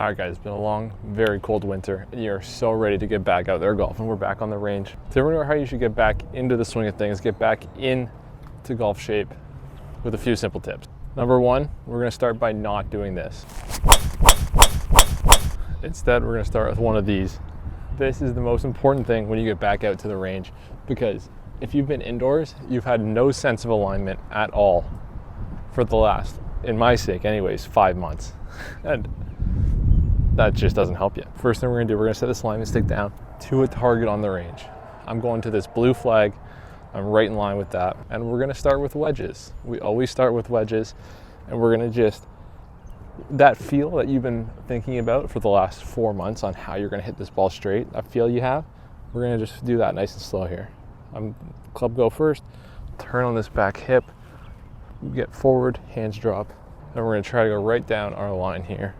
All right, guys, it's been a long, very cold winter, and you're so ready to get back out there golfing. We're back on the range. To everyone how you should get back into the swing of things, get back into golf shape with a few simple tips. Number one, we're gonna start by not doing this. Instead, we're gonna start with one of these. This is the most important thing when you get back out to the range, because if you've been indoors, you've had no sense of alignment at all for the last, in my sake anyways, 5 months. And that just doesn't help you. First thing we're gonna do, we're gonna set this alignment stick down to a target on the range. I'm going to this blue flag. I'm right in line with that. And we're gonna start with wedges. We always start with wedges, and we're gonna just, that feel that you've been thinking about for the last 4 months on how you're gonna hit this ball straight, that feel you have, we're gonna just do that nice and slow here. Club go first, turn on this back hip, get forward, hands drop, and we're gonna try to go right down our line here.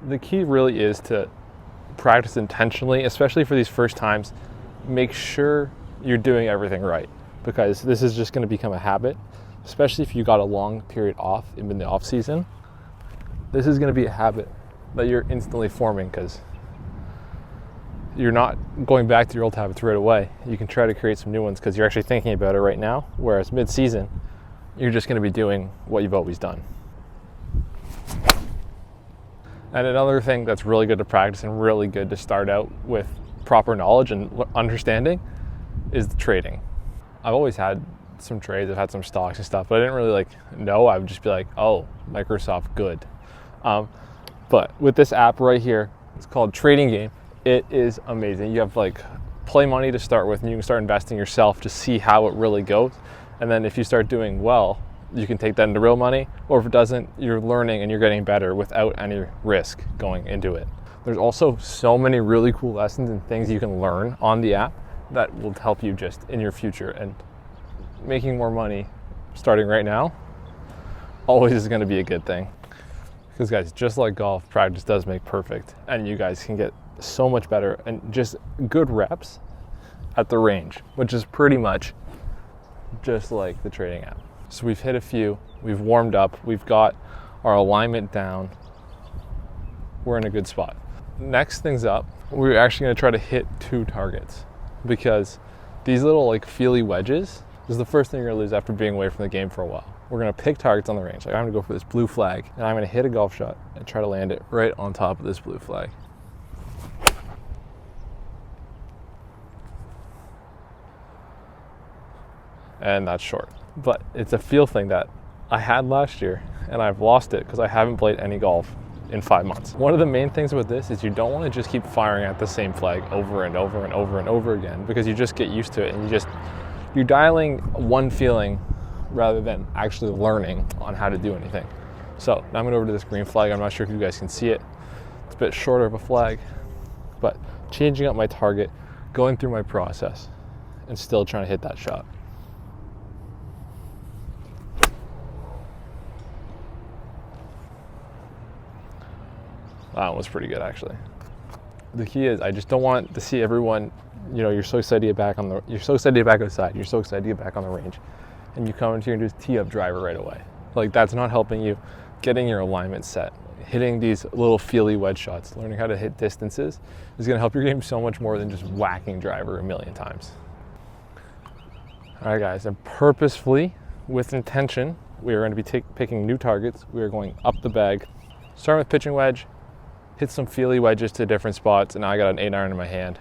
The key really is to practice intentionally, especially for these first times. Make sure you're doing everything right, because this is just going to become a habit, especially if you got a long period off in the off season. This is going to be a habit that you're instantly forming, because you're not going back to your old habits right away. You can try to create some new ones because you're actually thinking about it right now, whereas mid-season, you're just going to be doing what you've always done. And another thing that's really good to practice and really good to start out with proper knowledge and understanding is the trading. I've always had some trades, I've had some stocks and stuff, but I didn't really know. I would just be like, oh, Microsoft, good. But with this app right here, it's called Trading Game. It is amazing. You have play money to start with, and you can start investing yourself to see how it really goes. And then if you start doing well, you can take that into real money, or if it doesn't, you're learning and you're getting better without any risk going into it. There's also so many really cool lessons and things you can learn on the app that will help you just in your future, and making more money starting right now always is going to be a good thing. Because guys, just like golf, practice does make perfect, and you guys can get so much better and just good reps at the range, which is pretty much just like the trading app. So we've hit a few, we've warmed up, we've got our alignment down, we're in a good spot. Next things up, we're actually gonna try to hit 2 targets, because these little feely wedges is the first thing you're gonna lose after being away from the game for a while. We're gonna pick targets on the range. I'm gonna go for this blue flag, and I'm gonna hit a golf shot and try to land it right on top of this blue flag. And that's short. But it's a feel thing that I had last year, and I've lost it because I haven't played any golf in 5 months. One of the main things with this is you don't want to just keep firing at the same flag over and over and over and over again, because you just get used to it, and you're dialing one feeling rather than actually learning on how to do anything. So now I'm going over to this green flag. I'm not sure if you guys can see it. It's a bit shorter of a flag, but changing up my target, going through my process, and still trying to hit that shot. That was pretty good, actually. The key is I just don't want to see everyone, you're so excited to get back you're so excited to get back outside, you're so excited to get back on the range, and you come in here and just tee up driver right away. That's not helping you getting your alignment set. Hitting these little feely wedge shots, learning how to hit distances is gonna help your game so much more than just whacking driver a million times. All right, guys, and purposefully, with intention, we are gonna be picking new targets. We are going up the bag, starting with pitching wedge, hit some feely wedges to different spots, and now I got an 8-iron in my hand.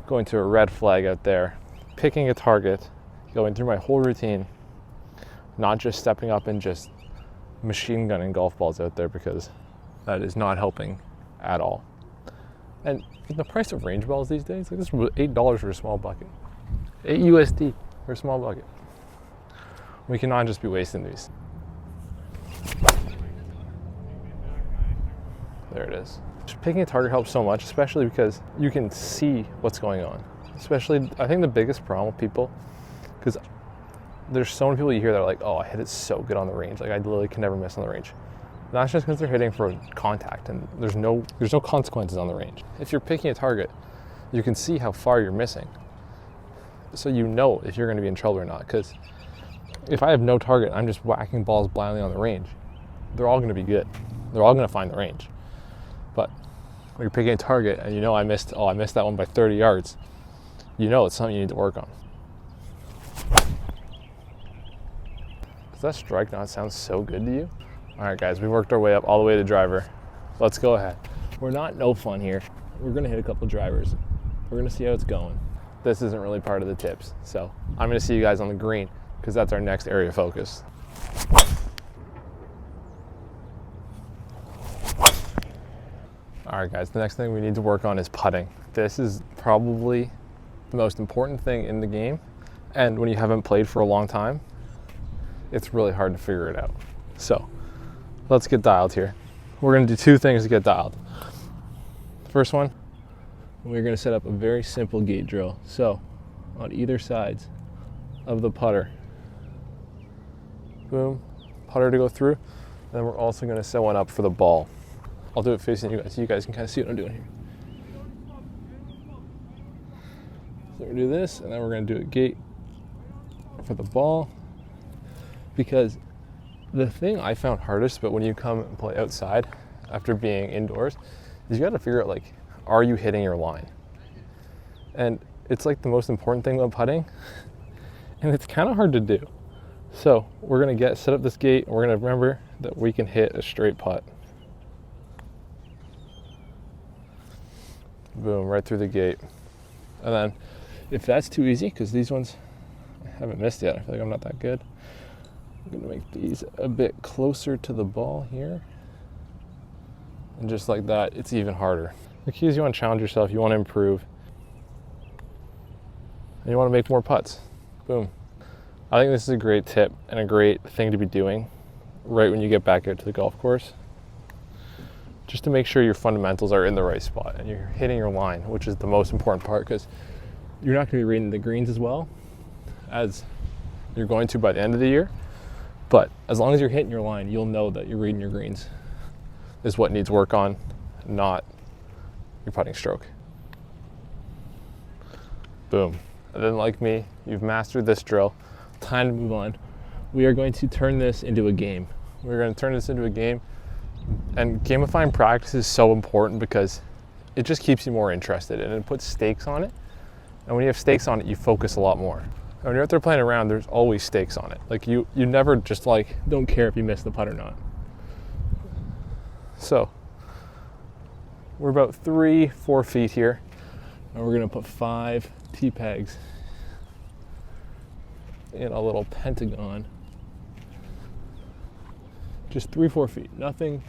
Going to a red flag out there, picking a target, going through my whole routine, not just stepping up and just machine gunning golf balls out there, because that is not helping at all. And the price of range balls these days, this is $8 for a small bucket. $8 USD for a small bucket. We cannot just be wasting these. There it is. Just picking a target helps so much, especially because you can see what's going on. Especially, I think the biggest problem with people, because there's so many people you hear that are like, oh, I hit it so good on the range. I literally can never miss on the range. And that's just because they're hitting for contact, and there's no consequences on the range. If you're picking a target, you can see how far you're missing. So you know if you're gonna be in trouble or not, because if I have no target, I'm just whacking balls blindly on the range, they're all gonna be good. They're all gonna find the range. But when you're picking a target and you know I missed that one by 30 yards, you know it's something you need to work on. Does that strike not sound so good to you? All right, guys, we worked our way up all the way to driver. Let's go ahead. We're not no fun here. We're gonna hit a couple drivers. We're gonna see how it's going. This isn't really part of the tips, so I'm gonna see you guys on the green because that's our next area of focus. All right, guys, the next thing we need to work on is putting. This is probably the most important thing in the game, and when you haven't played for a long time, it's really hard to figure it out. So let's get dialed here. We're gonna do two things to get dialed. First one, we're gonna set up a very simple gate drill. So on either sides of the putter, boom, putter to go through. And then we're also gonna set one up for the ball. I'll do it facing you guys so you guys can kind of see what I'm doing here. So we're gonna do this, and then we're gonna do a gate for the ball. Because the thing I found hardest, but when you come and play outside after being indoors, is you gotta figure out, like, are you hitting your line? And it's like the most important thing about putting, and it's kind of hard to do. So we're gonna set up this gate, and we're gonna remember that we can hit a straight putt. Boom, right through the gate. And then if that's too easy, because these ones I haven't missed yet, I feel like I'm not that good. I'm gonna make these a bit closer to the ball here. And just like that, it's even harder. The key is you want to challenge yourself, you want to improve, and you want to make more putts. Boom. I think this is a great tip and a great thing to be doing right when you get back out to the golf course. Just to make sure your fundamentals are in the right spot and you're hitting your line, which is the most important part, because you're not going to be reading the greens as well as you're going to by the end of the year. But as long as you're hitting your line, you'll know that you're reading your greens is what needs work on, not your putting stroke. Boom. And then, like me, you've mastered this drill. Time to move on. We are going to turn this into a game. We're going to turn this into a game. And gamifying practice is so important because it just keeps you more interested and it puts stakes on it. And when you have stakes on it, you focus a lot more. And when you're out there playing around, there's always stakes on it. Like you never just like don't care if you miss the putt or not. So we're about 3-4 feet here, and we're gonna put 5 tee pegs in a little pentagon. Just 3-4 feet, nothing.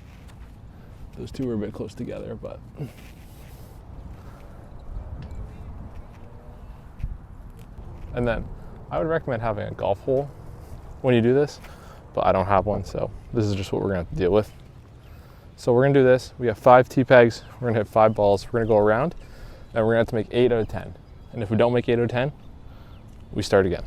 Those two are a bit close together, but. And then I would recommend having a golf hole when you do this, but I don't have one, so this is just what we're gonna have to deal with. So we're gonna do this. We have 5 tee pegs, we're gonna hit 5 balls, we're gonna go around, and we're gonna have to make 8 out of 10. And if we don't make 8 out of 10, we start again.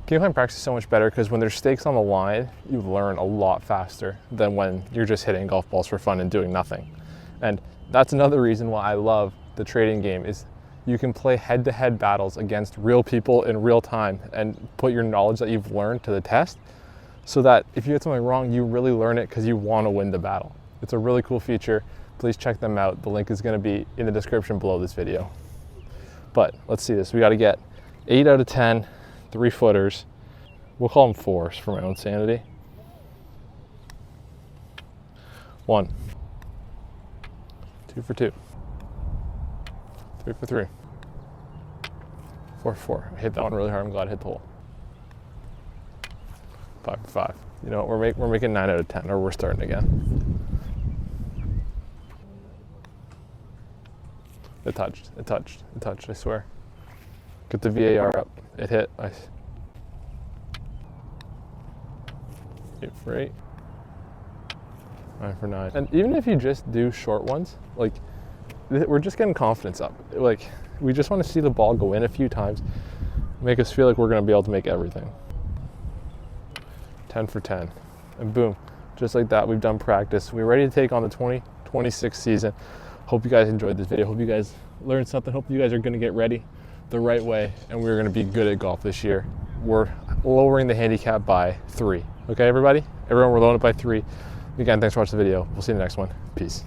Gamifying practice is so much better because when there's stakes on the line, you learn a lot faster than when you're just hitting golf balls for fun and doing nothing. And that's another reason why I love the trading game is you can play head-to-head battles against real people in real time and put your knowledge that you've learned to the test so that if you get something wrong, you really learn it because you want to win the battle. It's a really cool feature. Please check them out. The link is going to be in the description below this video. But let's see this. We got to get 8 out of 10 3-footers. We'll call them 4s for my own sanity. 1, 2 for 2, 3 for 3, 4 for 4. I hit that one really hard. I'm glad I hit the hole. 5 for 5. You know what? We're making 9 out of 10, or we're starting again. It touched. I swear. Get the VAR up. It hit. Nice. 8 for 8. 9 for 9. And even if you just do short ones, like, we're just getting confidence up. Like, we just want to see the ball go in a few times, make us feel like we're going to be able to make everything. 10 for 10. And boom. Just like that, we've done practice. We're ready to take on the 2026 season. Hope you guys enjoyed this video. Hope you guys learned something. Hope you guys are going to get ready the right way, and we're going to be good at golf this year. We're lowering the handicap by 3. Okay, everybody? Everyone, we're lowering it by 3. Again, thanks for watching the video. We'll see you in the next one. Peace.